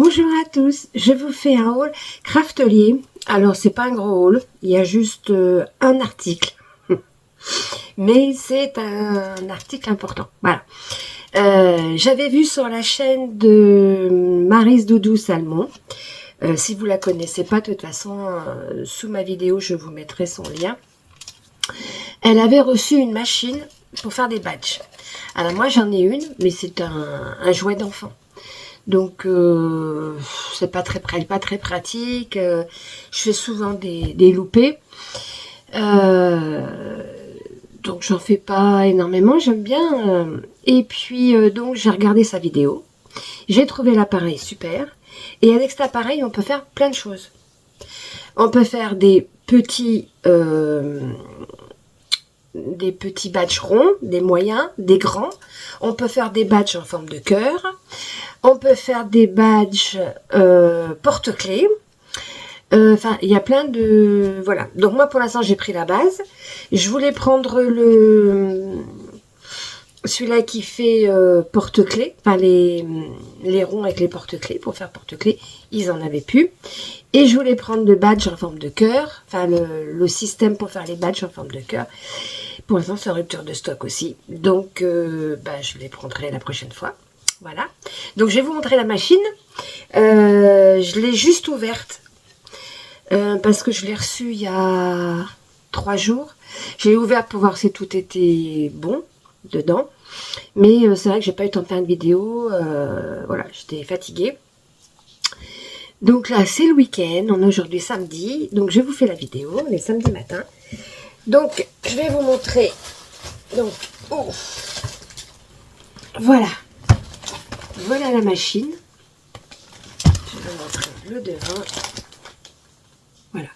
Bonjour à tous, je vous fais un haul craftelier. Alors c'est pas un gros haul, il y a juste un article, mais c'est un article important. Voilà. J'avais vu sur la chaîne de Maryse Doudou Salmon. Si vous la connaissez pas, de toute façon, sous ma vidéo, je vous mettrai son lien. Elle avait reçu une machine pour faire des badges. Alors moi j'en ai une, mais c'est un jouet d'enfant. Donc c'est pas très pratique. Je fais souvent des loupés. Donc j'en fais pas énormément, j'aime bien. Et puis donc j'ai regardé sa vidéo. J'ai trouvé l'appareil super. Et avec cet appareil, on peut faire plein de choses. On peut faire des petits badges ronds, des moyens, des grands. On peut faire des badges en forme de cœur. On peut faire des badges porte-clés. Enfin, il y a plein de... Voilà. Donc moi, pour l'instant, j'ai pris la base. Je voulais prendre celui-là qui fait porte-clés. Enfin, les ronds avec les porte-clés. Pour faire porte-clés, ils en avaient plus. Et je voulais prendre le badge en forme de cœur. Enfin, le système pour faire les badges en forme de cœur. Pour l'instant, c'est en rupture de stock aussi. Donc, je les prendrai la prochaine fois. Voilà. Donc, je vais vous montrer la machine. Je l'ai juste ouverte. Parce que je l'ai reçue il y a 3 jours. J'ai ouvert pour voir si tout était bon dedans. Mais c'est vrai que j'ai pas eu le temps de faire une vidéo. Voilà, j'étais fatiguée. Donc là, c'est le week-end. On est aujourd'hui samedi. Donc, je vous fais la vidéo. On est samedi matin. Donc, je vais vous montrer. Donc, voilà. Voilà la machine. Je vais vous montrer le devant. Voilà.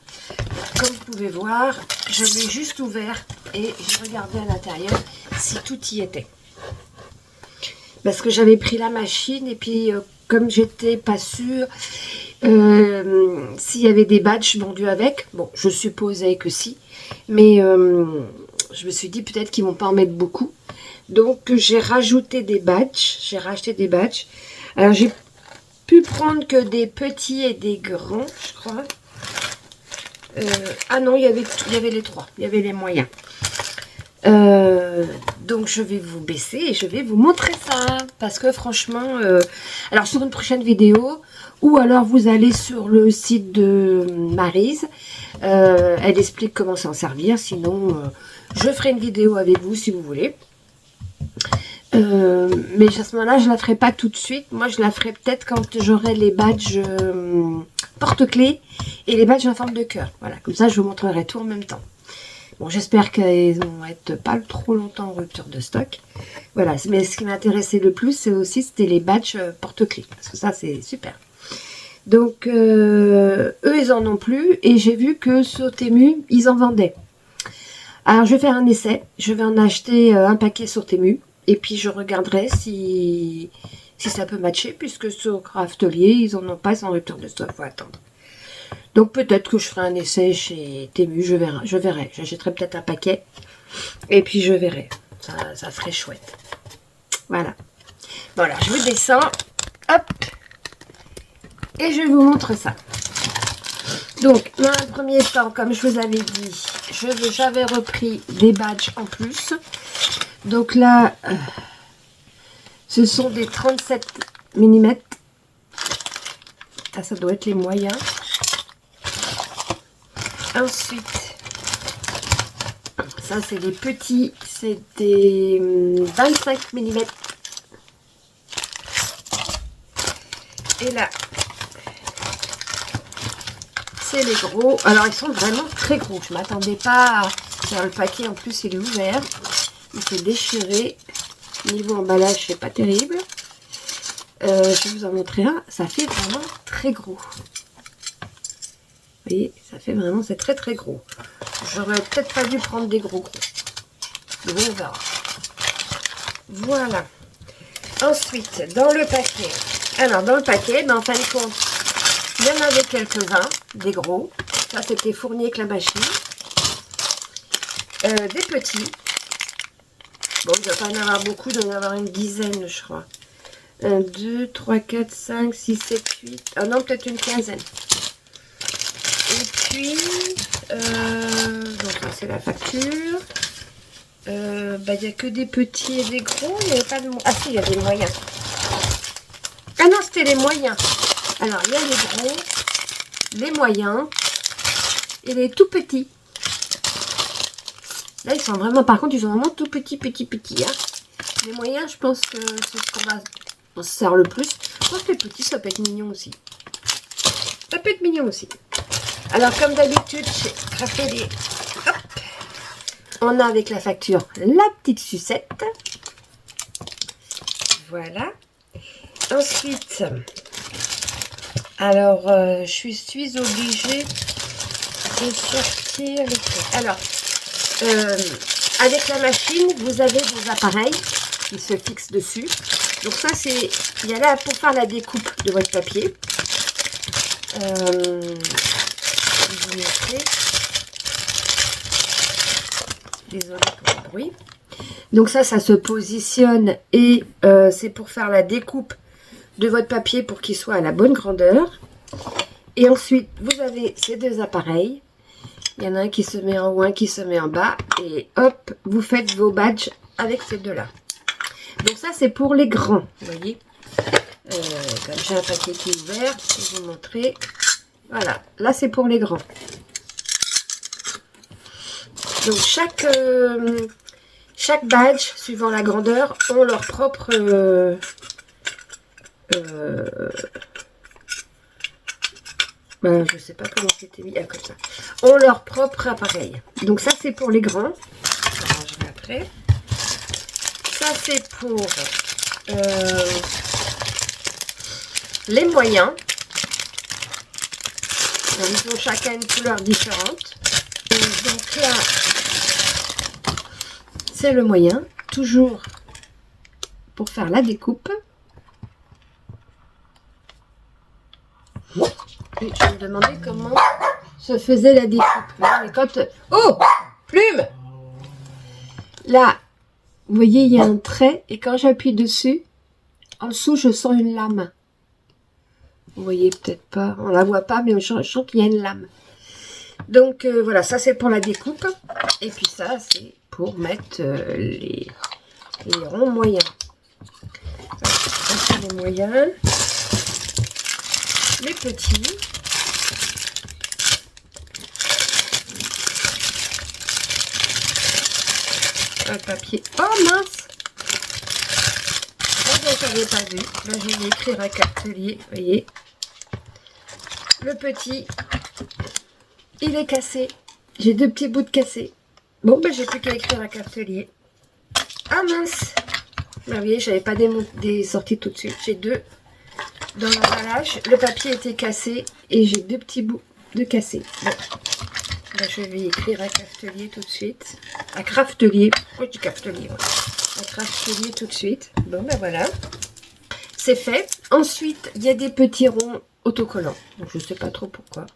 Comme vous pouvez voir, je l'ai juste ouvert et j'ai regardé à l'intérieur si tout y était. Parce que j'avais pris la machine et puis comme j'étais pas sûre s'il y avait des badges vendus avec, bon, je supposais que si, mais je me suis dit peut-être qu'ils vont pas en mettre beaucoup. Donc j'ai rajouté des badges, j'ai racheté des badges. Alors j'ai pu prendre que des petits et des grands, je crois. Ah non, il y avait les trois, il y avait les moyens. Donc je vais vous baisser et je vais vous montrer ça. Parce que franchement, alors sur une prochaine vidéo, ou alors vous allez sur le site de Maryse, elle explique comment s'en servir. Sinon, je ferai une vidéo avec vous si vous voulez. Mais à ce moment-là, je la ferai pas tout de suite. Moi, je la ferai peut-être quand j'aurai les badges porte-clés et les badges en forme de cœur. Voilà, comme ça, je vous montrerai tout en même temps. Bon, j'espère qu'ils vont être pas trop longtemps en rupture de stock. Voilà, mais ce qui m'intéressait le plus, c'était les badges porte-clés. Parce que ça, c'est super. Donc, eux, ils en ont plus. Et j'ai vu que sur Temu, ils en vendaient. Alors, je vais faire un essai. Je vais en acheter un paquet sur Temu. Et puis, je regarderai si ça peut matcher. Puisque sur Craftelier, ils en ont pas, ils ont en rupture de stock. Il faut attendre. Donc, peut-être que je ferai un essai chez Temu. Je verrai. J'achèterai peut-être un paquet. Et puis, je verrai. Ça serait chouette. Voilà. Voilà, je vous descends. Hop. Et je vous montre ça. Donc, dans un premier temps, comme je vous avais dit, j'avais repris des badges en plus. Donc là, ce sont des 37 mm. Ça doit être les moyens. Ensuite, ça c'est les petits, c'est des 25 mm. Et là, c'est les gros. Alors, ils sont vraiment très gros. Je ne m'attendais pas à faire le paquet. En plus, il est ouvert. Il s'est déchiré. Niveau emballage, c'est pas terrible. Je vais vous en montrer un. Ça fait vraiment très gros. Vous voyez, ça fait vraiment, c'est très très gros. J'aurais peut-être pas dû prendre des gros. Mais on verra. Voilà. Ensuite, dans le paquet. Alors, dans le paquet, en fin de compte, il y en avait quelques-uns, des gros. Ça, c'était fourni avec la machine. Des petits. Bon, il ne doit pas en avoir beaucoup, il doit y en avoir une dizaine, je crois. 1, 2, 3, 4, 5, 6, 7, 8. Ah non, peut-être une quinzaine. Et puis, donc ça c'est la facture. Il n'y a que des petits et des gros. Il n'y avait pas de... Ah si, il y a des moyens. Ah non, c'était les moyens. Alors, il y a les gros, les moyens et les tout petits. Là, ils sont vraiment... Par contre, ils sont vraiment tout petits, petits. Hein. Les moyens, je pense que c'est ce qu'on se sert le plus. Je pense que les petits, ça peut être mignon aussi. Ça peut être mignon aussi. Alors, comme d'habitude, chez Craftelier, hop, on a avec la facture la petite sucette. Voilà. Ensuite, alors, je suis obligée de sortir les trucs. Alors, avec la machine, vous avez vos appareils qui se fixent dessus. Donc ça, c'est... Il y a là pour faire la découpe de votre papier. Je vous montrer. Désolée pour le bruit. Donc ça se positionne et c'est pour faire la découpe de votre papier pour qu'il soit à la bonne grandeur. Et ensuite, vous avez ces deux appareils. Il y en a un qui se met en haut, un qui se met en bas. Et hop, vous faites vos badges avec ces deux-là. Donc ça, c'est pour les grands, vous voyez. Comme j'ai un paquet qui est ouvert, je vais vous montrer. Voilà, là, c'est pour les grands. Donc chaque badge, suivant la grandeur, ont leur propre... je sais pas comment c'était mis, comme ça. Ont leur propre appareil. Donc ça, c'est pour les grands. Je rangerai après. Ça, c'est pour les moyens. Donc, ils ont chacun une couleur différente. Et donc là, c'est le moyen. Toujours pour faire la découpe. Et je me demandais comment se faisait la découpe. Mais quand... Oh, plume! Là, vous voyez, il y a un trait. Et quand j'appuie dessus, en dessous, je sens une lame. Vous voyez peut-être pas. On la voit pas, mais je sens qu'il y a une lame. Donc, voilà, ça, c'est pour la découpe. Et puis ça, c'est pour mettre les ronds moyens. Voilà, ça, c'est les moyens. Les petits. Un papier. Oh mince! Oh, ben, j'avais pas vu. Là, je vais écrire à Craftelier. Vous voyez. Le petit. Il est cassé. J'ai deux petits bouts de cassé. Bon, ben, j'ai plus qu'à écrire à Craftelier. Ah mince! Ben, vous voyez, j'avais pas des sorties tout de suite. J'ai deux. Dans l'emballage, le papier était cassé et j'ai deux petits bouts de cassé. Bon, là, je vais écrire à Craftelier tout de suite. À Craftelier. Oh, du Craftelier. Ouais. À Craftelier tout de suite. Bon, ben voilà. C'est fait. Ensuite, il y a des petits ronds autocollants. Donc, je sais pas trop pourquoi.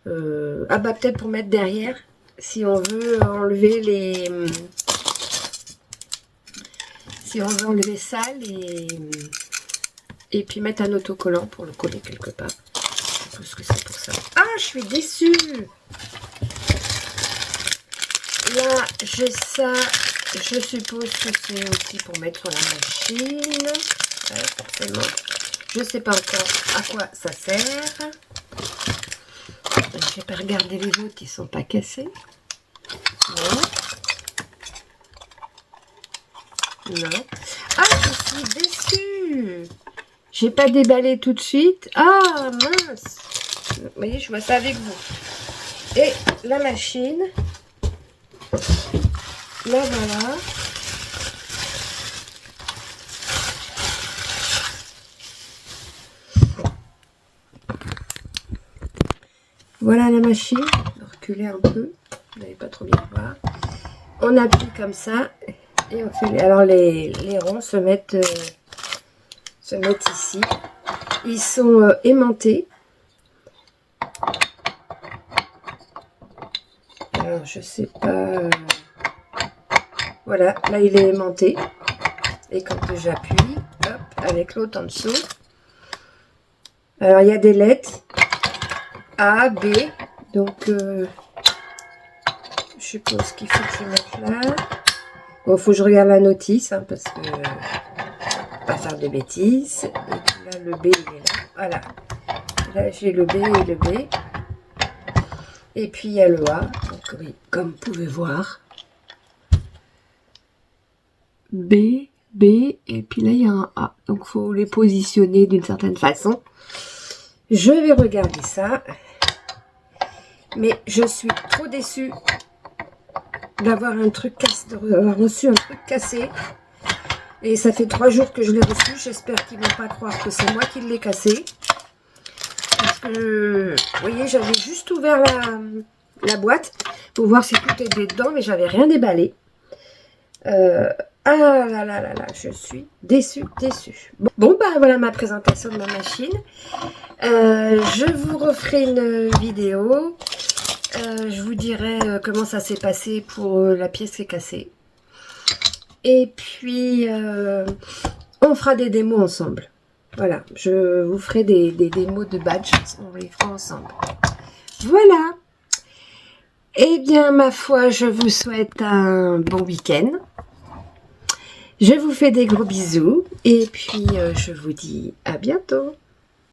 Ah bah, peut-être pour mettre derrière. Si on veut enlever les... Si on veut enlever ça, et puis mettre un autocollant pour le coller quelque part. Je pense que c'est pour ça. Ah, je suis déçue. Là, j'ai ça. Je suppose que c'est aussi pour mettre sur la machine. Ouais, forcément. Je ne sais pas encore à quoi ça sert. Je vais pas regarder les autres, ils sont pas cassés. Non. Non. Ah, je suis déçue. J'ai pas déballé tout de suite. Ah, mince. Vous voyez, je vois ça avec vous. Et la machine. Là, voilà. Voilà la machine. Je vais reculer un peu. Vous n'allez pas trop bien voir. On appuie comme ça. Et on fait... Alors, les ronds se mettent ici. Ils sont aimantés. Alors, je sais pas... Voilà, là, il est aimanté. Et quand j'appuie, hop, avec l'autre en dessous. Alors, il y a des lettres A, B. Donc, je suppose qu'il faut que je mette là. Bon, il faut que je regarde la notice, hein, parce que pas faire de bêtises. Et puis là, le B, il est là. Voilà. Là, j'ai le B et le B. Et puis, il y a le A. Donc, oui, comme vous pouvez voir. B, B, et puis là, il y a un A. Donc, il faut les positionner d'une certaine façon. Je vais regarder ça. Mais je suis trop déçue d'avoir un truc cassé, d'avoir reçu un truc cassé. Et ça fait 3 jours que je l'ai reçu. J'espère qu'ils ne vont pas croire que c'est moi qui l'ai cassé. Parce que, vous voyez, j'avais juste ouvert la boîte pour voir si tout était dedans, mais j'avais rien déballé. Ah là là là là, je suis déçue. Bon, bah voilà ma présentation de ma machine. Je vous referai une vidéo. Je vous dirai comment ça s'est passé pour la pièce qui est cassée. Et puis, on fera des démos ensemble. Voilà, je vous ferai des démos de badge. On les fera ensemble. Voilà. Eh bien, ma foi, je vous souhaite un bon week-end. Je vous fais des gros bisous. Et puis, je vous dis à bientôt.